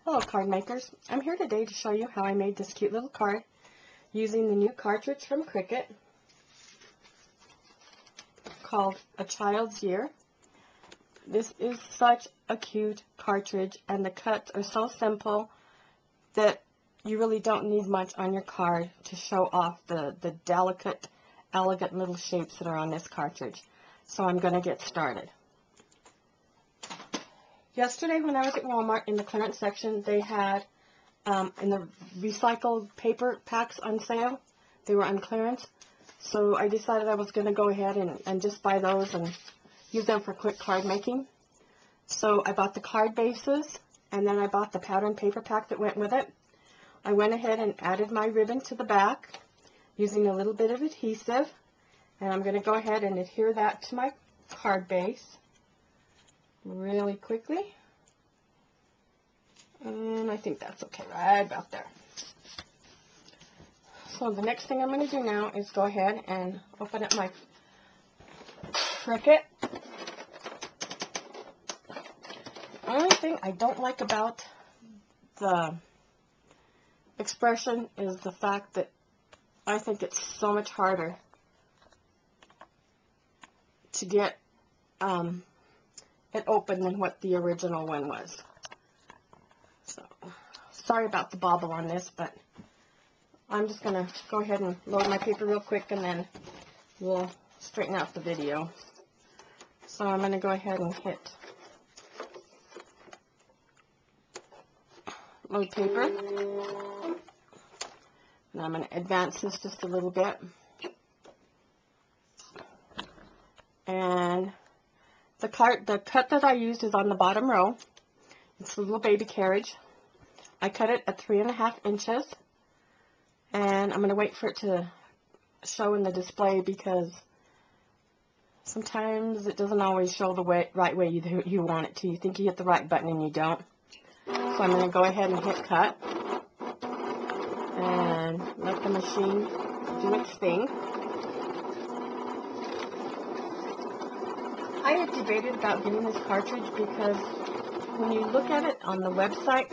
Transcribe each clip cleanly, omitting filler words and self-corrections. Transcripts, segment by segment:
Hello card makers, I'm here today to show you how I made this cute little card using the new cartridge from Cricut called A Child's Year. This is such a cute cartridge and the cuts are so simple that you really don't need much on your card to show off the delicate, elegant little shapes that are on this cartridge. So I'm going to get started. Yesterday when I was at Walmart in the clearance section, they had in the recycled paper packs on sale. They were on clearance. So I decided I was going to go ahead and just buy those and use them for quick card making. So I bought the card bases and then I bought the pattern paper pack that went with it. I went ahead and added my ribbon to the back using a little bit of adhesive. And I'm going to go ahead and adhere that to my card base really quickly, and I think that's okay, right about there. So the next thing I'm going to do now is go ahead and open up my Cricut. The only thing I don't like about the expression is the fact that I think it's so much harder to get it open than what the original one was. So, sorry about the bobble on this, but I'm just going to go ahead and load my paper real quick and then we'll straighten out the video. So I'm going to go ahead and hit load paper. And I'm going to advance this just a little bit. And the cut that I used is on the bottom row. It's a little baby carriage. I cut it at 3.5 inches. And I'm going to wait for it to show in the display because sometimes it doesn't always show the right way you want it to. You think you hit the right button and you don't. So I'm going to go ahead and hit cut. And let the machine do its thing. I have debated about getting this cartridge because when you look at it on the website,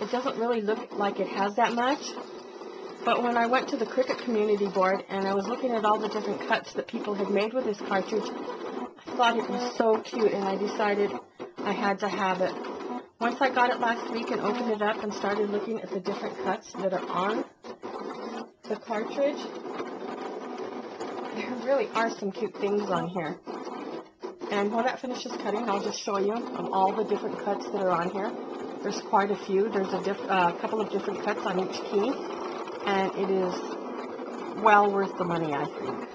it doesn't really look like it has that much. But when I went to the Cricut community board and I was looking at all the different cuts that people had made with this cartridge, I thought it was so cute and I decided I had to have it. Once I got it last week and opened it up and started looking at the different cuts that are on the cartridge, there really are some cute things on here. And when that finishes cutting, I'll just show you of all the different cuts that are on here. There's quite a few. There's a couple of different cuts on each key, and it is well worth the money, I think.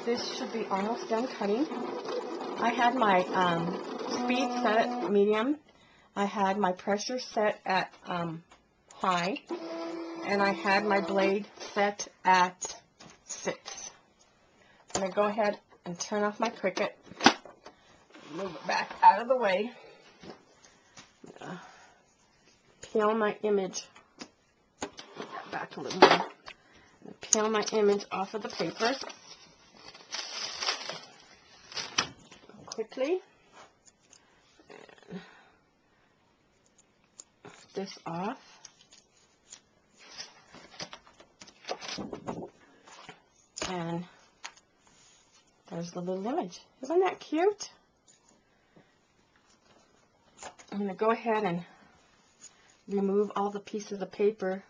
This should be almost done cutting. I had my speed set at medium. I had my pressure set at high, and I had my blade set at 6. I'm going to go ahead and turn off my Cricut, move it back out of the way, peel my image back a little more, peel my image off of the paper quickly, and this off, and there's the little image. Isn't that cute? I'm going to go ahead and remove all the pieces of paper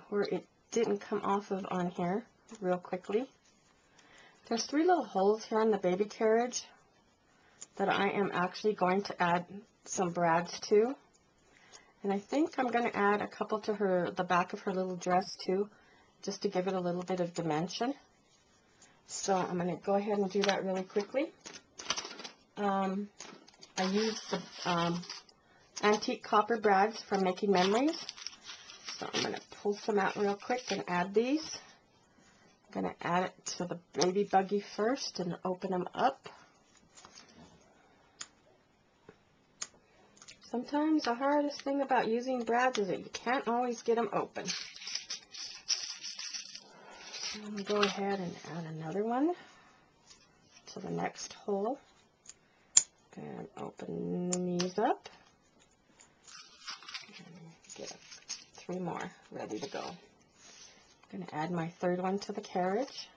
where it didn't come off of on here real quickly. There's 3 little holes here on the baby carriage that I am actually going to add some brads to. And I think I'm going to add a couple to the back of her little dress too, just to give it a little bit of dimension. So I'm going to go ahead and do that really quickly. I used the antique copper brads from Making Memories. So I'm going to pull some out real quick and add these. I'm going to add it to the baby buggy first and open them up. Sometimes the hardest thing about using brads is that you can't always get them open. I'm going to go ahead and add another one to the next hole and open these up. 3 more ready to go. I'm going to add my third one to the carriage.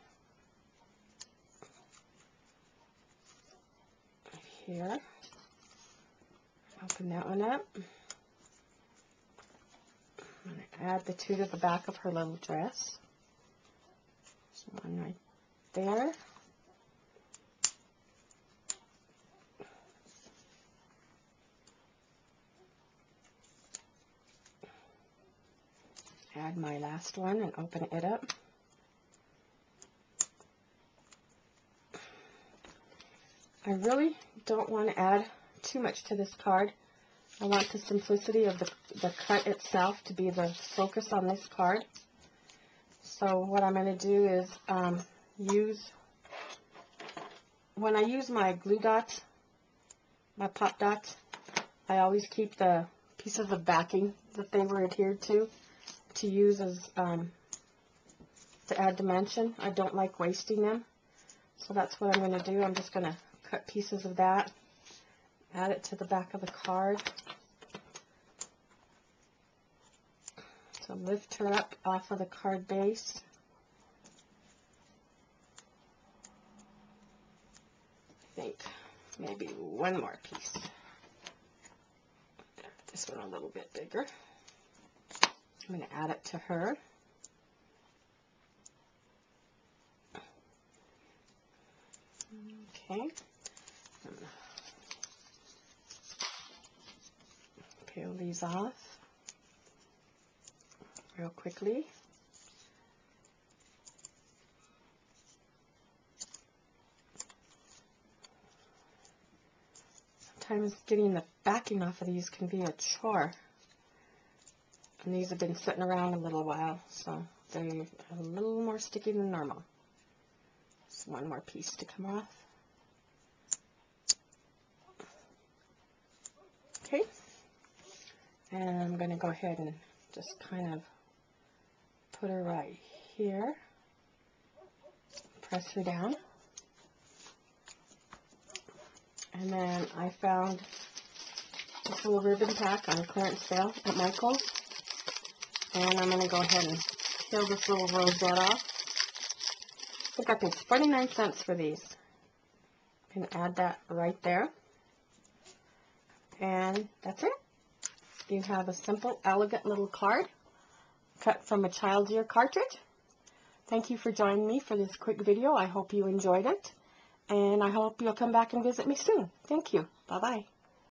Here. Open that one up. I'm going to add the 2 to the back of her little dress. There's one right there. Add my last one and open it up. I really don't want to add too much to this card. I want the simplicity of the cut itself to be the focus on this card. So what I'm going to do is when I use my glue dots, my pop dots, I always keep the pieces of backing that they were adhered to use as to add dimension. I don't like wasting them, so that's what I'm going to do. I'm just going to cut pieces of that, add it to the back of the card. So lift her up off of the card base. I think maybe one more piece. This one a little bit bigger. I'm going to add it to her. Okay. Peel these off real quickly. Sometimes getting the backing off of these can be a chore. And these have been sitting around a little while, so they're a little more sticky than normal. Just one more piece to come off. Okay. And I'm going to go ahead and just kind of put her right here. Press her down. And then I found this little ribbon pack on clearance sale at Michael's. And I'm going to go ahead and peel this little rosette off. I think I paid 49 cents for these. I'm going to add that right there. And that's it. You have a simple, elegant little card cut from a child's ear cartridge. Thank you for joining me for this quick video. I hope you enjoyed it. And I hope you'll come back and visit me soon. Thank you. Bye-bye.